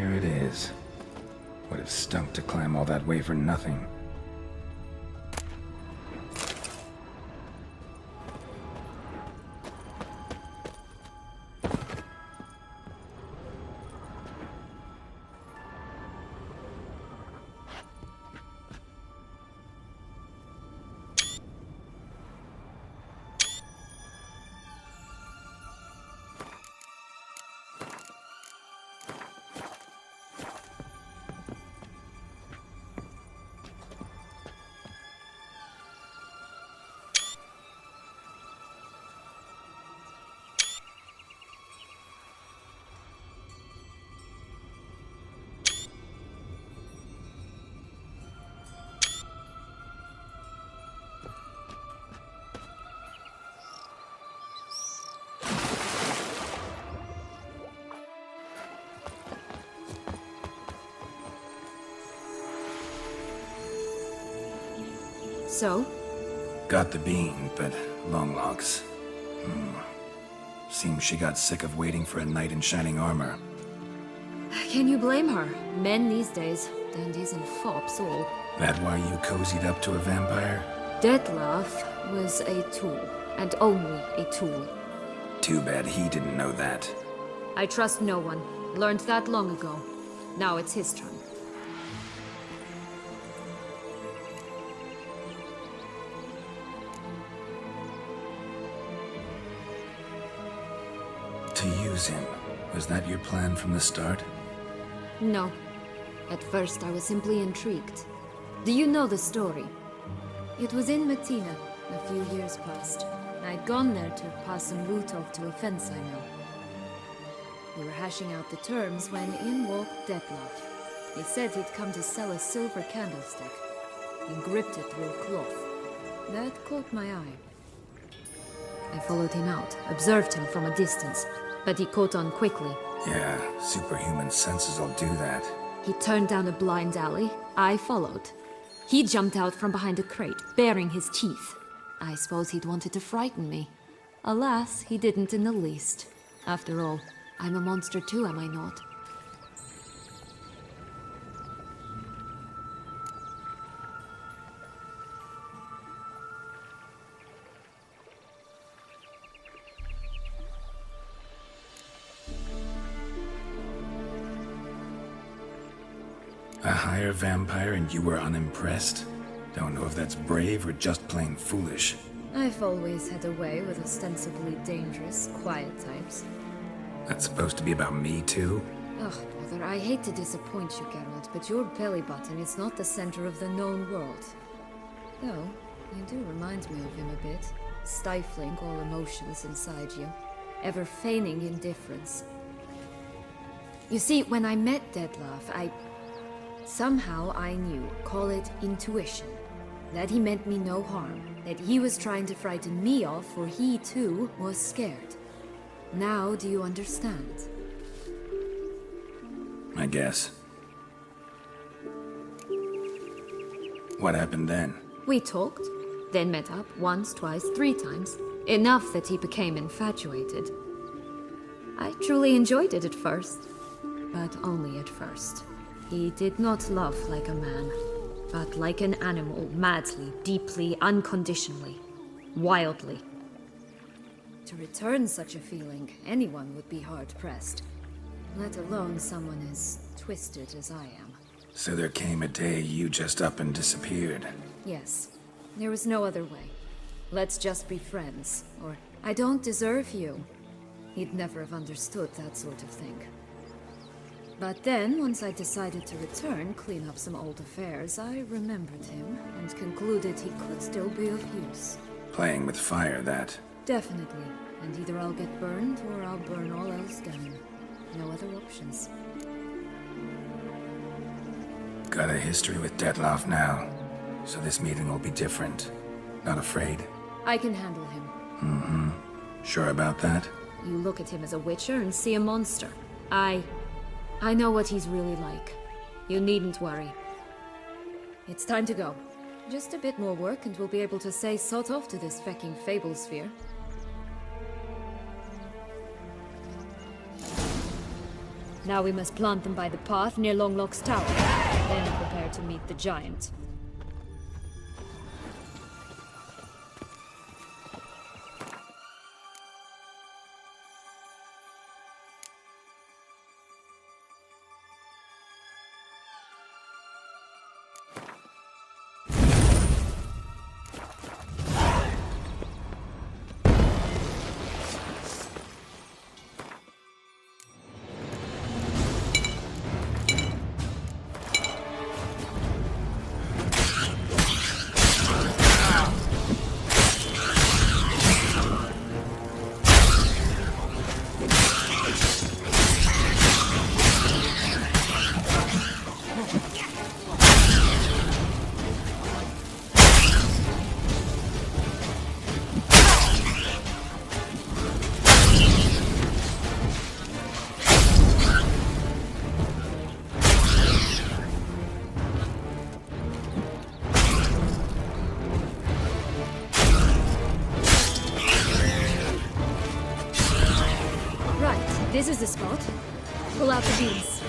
Here it is. Would have stunk to climb all that way for nothing. So? Got the bean, but long locks. Seems she got sick of waiting for a knight in shining armor. Can you blame her? Men these days, dandies and fops all. That why you cozied up to a vampire? Detlef was a tool, and only a tool. Too bad he didn't know that. I trust no one. Learned that long ago. Now it's his turn. To use him. Was that your plan from the start? No. At first I was simply intrigued. Do you know the story? It was in Matina, a few years past. I'd gone there to pass some loot off to a fence I know. We were hashing out the terms when in walked Detlef. He said he'd come to sell a silver candlestick. He gripped it through a cloth. That caught my eye. I followed him out, observed him from a distance, but he caught on quickly. Yeah, superhuman senses will do that. He turned down a blind alley. I followed. He jumped out from behind a crate, baring his teeth. I suppose he'd wanted to frighten me. Alas, he didn't in the least. After all, I'm a monster too, am I not? A higher vampire and you were unimpressed? Don't know if that's brave or just plain foolish. I've always had a way with ostensibly dangerous, quiet types. That's supposed to be about me too? Ugh, brother, I hate to disappoint you, Geralt, but your belly button is not the center of the known world. Though, you do remind me of him a bit. Stifling all emotions inside you. Ever feigning indifference. You see, when I met Detlef, somehow I knew, call it intuition, that he meant me no harm, that he was trying to frighten me off, for he too was scared. Now do you understand? I guess. What happened then? We talked, then met up once, twice, 3 times. Enough that he became infatuated. I truly enjoyed it at first, but only at first. He did not love like a man, but like an animal, madly, deeply, unconditionally, wildly. To return such a feeling, anyone would be hard-pressed, let alone someone as twisted as I am. So there came a day you just up and disappeared. Yes, there was no other way. Let's just be friends, or I don't deserve you. He'd never have understood that sort of thing. But then, once I decided to return, clean up some old affairs, I remembered him and concluded he could still be of use. Playing with fire, that. Definitely. And either I'll get burned or I'll burn all else down. No other options. Got a history with Detlef now, so this meeting will be different. Not afraid? I can handle him. Mm-hmm. Sure about that? You look at him as a witcher and see a monster. I know what he's really like. You needn't worry. It's time to go. Just a bit more work and we'll be able to say sot off to this fecking fable sphere. Now we must plant them by the path near Longlock's tower, then prepare to meet the giant. This is the spot. Pull out the beams.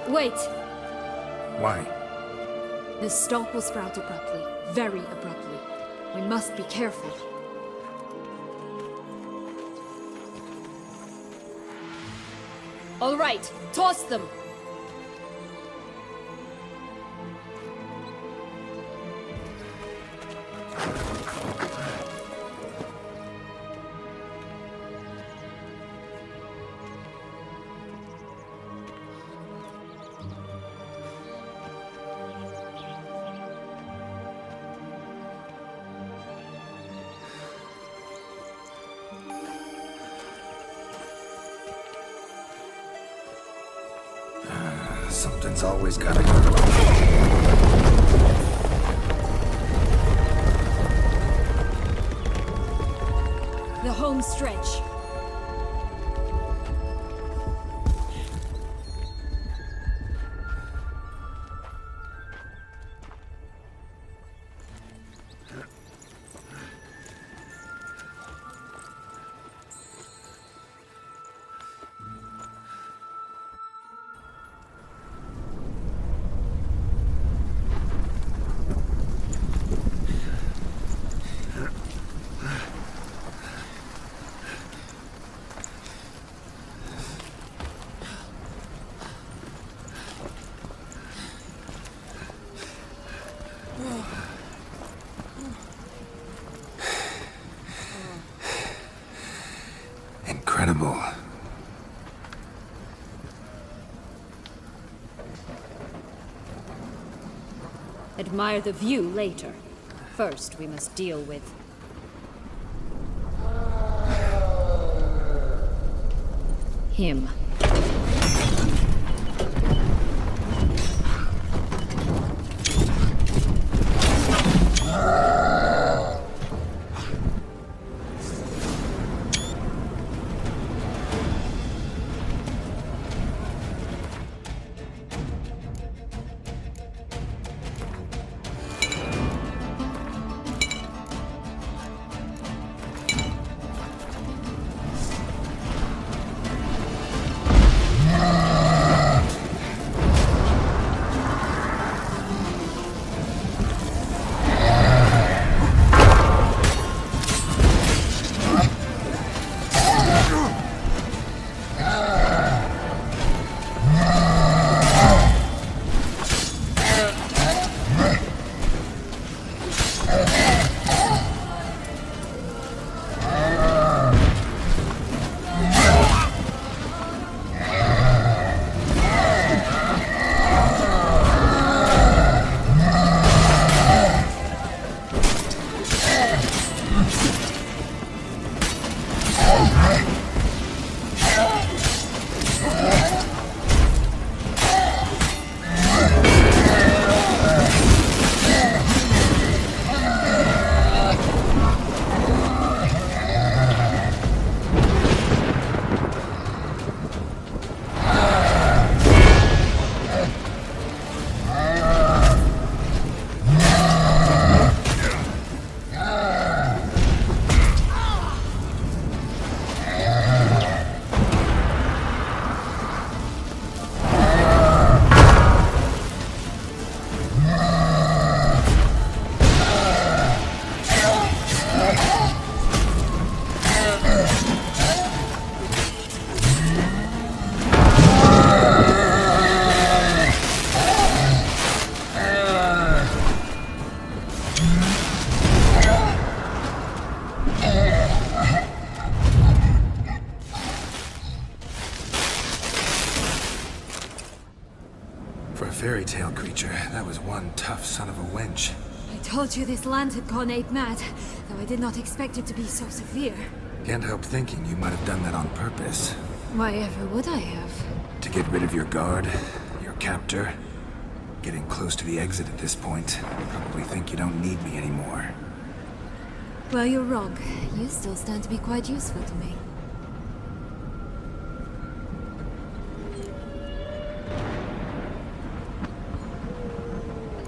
Wait! Why? The stalk will sprout abruptly. Very abruptly. We must be careful. All right, toss them! Something's always gotta go. The home stretch. Incredible. Admire the view later. First, we must deal with him. one tough son of a wench. I told you this land had gone ape mad, though I did not expect it to be so severe. Can't help thinking you might have done that on purpose. Why ever would I have? To get rid of your guard, your captor. Getting close to the exit at this point. Probably think you don't need me anymore. Well, you're wrong. You still stand to be quite useful to me.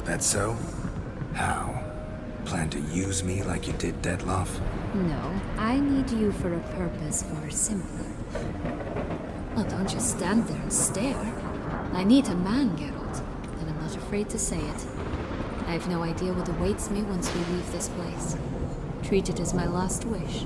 That so? How? Plan to use me like you did Detloff? No, I need you for a purpose far simpler. Well, don't just stand there and stare. I need a man, Geralt, and I'm not afraid to say it. I have no idea what awaits me once we leave this place. Treat it as my last wish.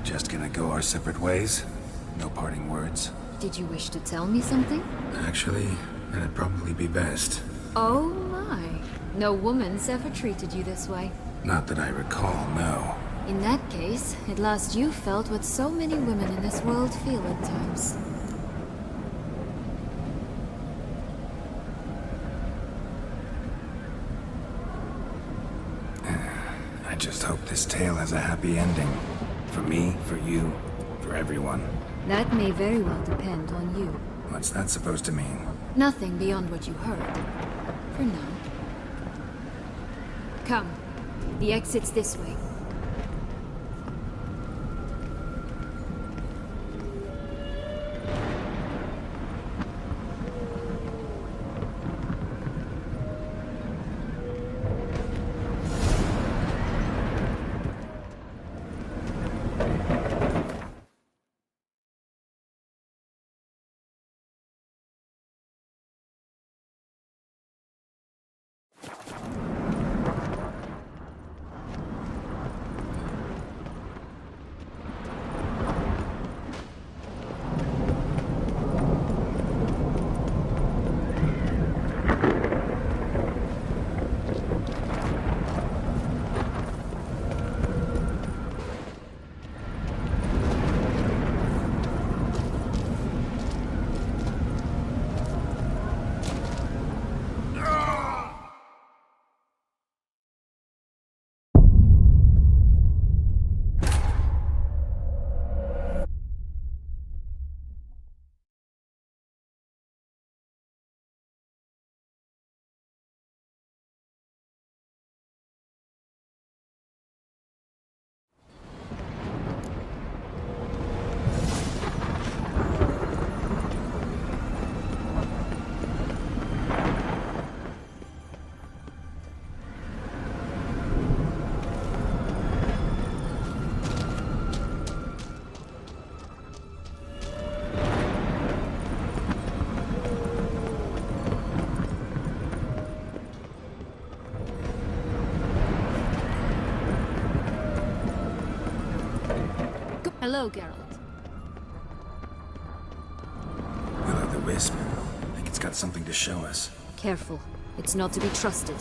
Just gonna go our separate ways? No parting words? Did you wish to tell me something? Actually, that'd probably be best. Oh my. No woman's ever treated you this way. Not that I recall, no. In that case, at last you felt what so many women in this world feel at times. I just hope this tale has a happy ending. For me, for you, for everyone. That may very well depend on you. What's that supposed to mean? Nothing beyond what you heard. For now. Come. The exit's this way. Hello, Geralt. Will-o'-the-wisp. I think it's got something to show us. Careful. It's not to be trusted.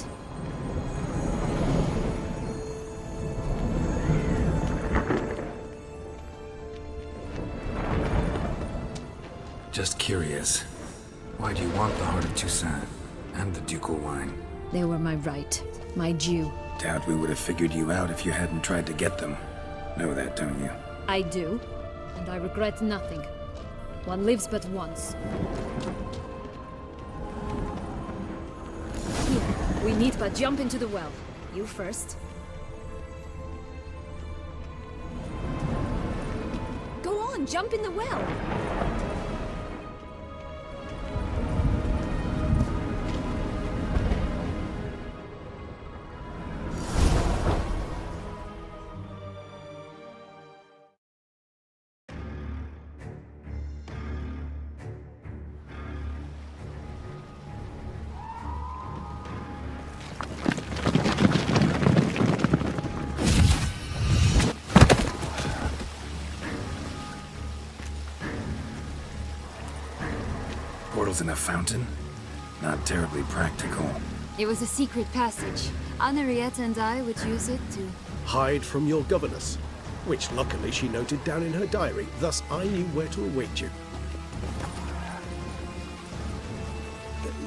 Just curious. Why do you want the Heart of Toussaint and the ducal wine? They were my right. My due. Doubt we would have figured you out if you hadn't tried to get them. Know that, don't you? I do. And I regret nothing. One lives but once. Here, we need but jump into the well. You first. Go on, jump in the well! Portals in a fountain? Not terribly practical. It was a secret passage. Henriette and I would use it to... Hide from your governess, which luckily she noted down in her diary, thus I knew where to await you.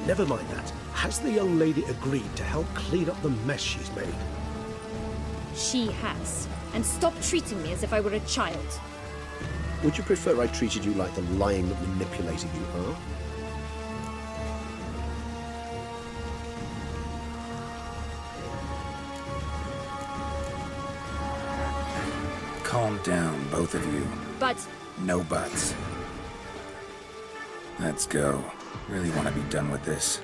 Never mind that. Has the young lady agreed to help clean up the mess she's made? She has. And stop treating me as if I were a child. Would you prefer I treated you like the lying manipulator you are? Calm down, both of you. But... No buts. Let's go. Really want to be done with this.